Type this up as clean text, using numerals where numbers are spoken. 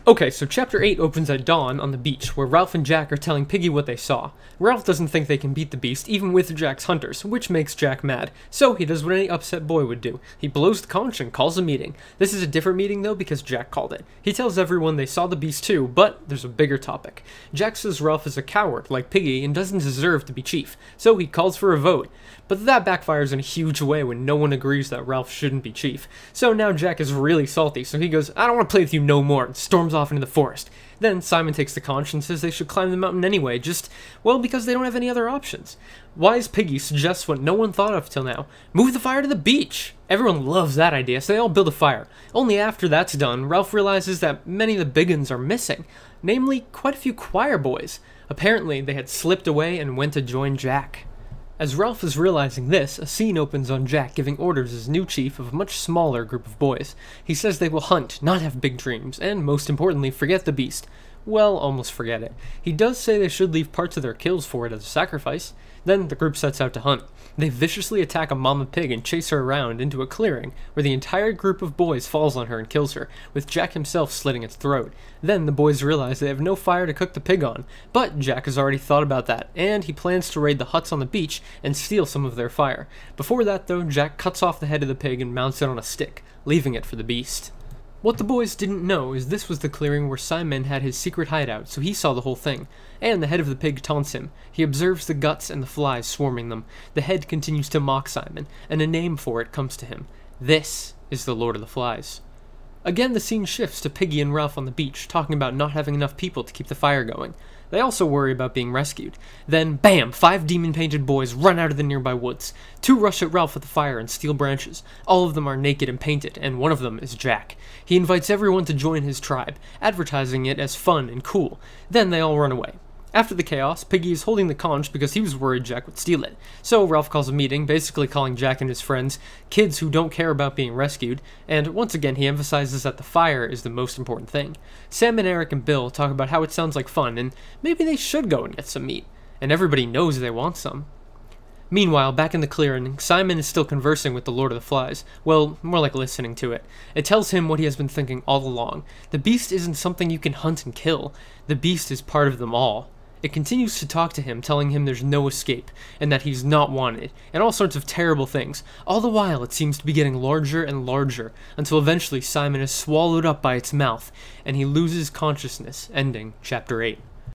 Okay, so Chapter 8 opens at dawn on the beach, where Ralph and Jack are telling Piggy what they saw. Ralph doesn't think they can beat the beast, even with Jack's hunters, which makes Jack mad, so he does what any upset boy would do. He blows the conch and calls a meeting. This is a different meeting though, because Jack called it. He tells everyone they saw the beast too, but there's a bigger topic. Jack says Ralph is a coward, like Piggy, and doesn't deserve to be chief, so he calls for a vote. But that backfires in a huge way when no one agrees that Ralph shouldn't be chief. So now Jack is really salty, so he goes, "I don't want to play with you no more," and storms off into the forest. Then Simon takes the conch and says they should climb the mountain anyway, well, because they don't have any other options. Wise Piggy suggests what no one thought of till now: move the fire to the beach! Everyone loves that idea, so they all build a fire. Only after that's done, Ralph realizes that many of the big uns are missing, namely quite a few choir boys. Apparently, they had slipped away and went to join Jack. As Ralph is realizing this, a scene opens on Jack giving orders as new chief of a much smaller group of boys. He says they will hunt, not have big dreams, and most importantly, forget the beast. Well, almost forget it. He does say they should leave parts of their kills for it as a sacrifice. Then the group sets out to hunt. They viciously attack a mama pig and chase her around into a clearing, where the entire group of boys falls on her and kills her, with Jack himself slitting its throat. Then the boys realize they have no fire to cook the pig on, but Jack has already thought about that, and he plans to raid the huts on the beach and steal some of their fire. Before that though, Jack cuts off the head of the pig and mounts it on a stick, leaving it for the beast. What the boys didn't know is this was the clearing where Simon had his secret hideout, so he saw the whole thing. And the head of the pig taunts him. He observes the guts and the flies swarming them. The head continues to mock Simon, and a name for it comes to him. This is the Lord of the Flies. Again, the scene shifts to Piggy and Ralph on the beach, talking about not having enough people to keep the fire going. They also worry about being rescued. Then, bam! 5 demon-painted boys run out of the nearby woods. 2 rush at Ralph with the fire and steal branches. All of them are naked and painted, and one of them is Jack. He invites everyone to join his tribe, advertising it as fun and cool. Then they all run away. After the chaos, Piggy is holding the conch because he was worried Jack would steal it. So Ralph calls a meeting, basically calling Jack and his friends kids who don't care about being rescued, and once again he emphasizes that the fire is the most important thing. Sam and Eric and Bill talk about how it sounds like fun, and maybe they should go and get some meat. And everybody knows they want some. Meanwhile, back in the clearing, Simon is still conversing with the Lord of the Flies. Well, more like listening to it. It tells him what he has been thinking all along. The beast isn't something you can hunt and kill. The beast is part of them all. It continues to talk to him, telling him there's no escape, and that he's not wanted, and all sorts of terrible things. All the while, it seems to be getting larger and larger, until eventually Simon is swallowed up by its mouth, and he loses consciousness, ending Chapter 8.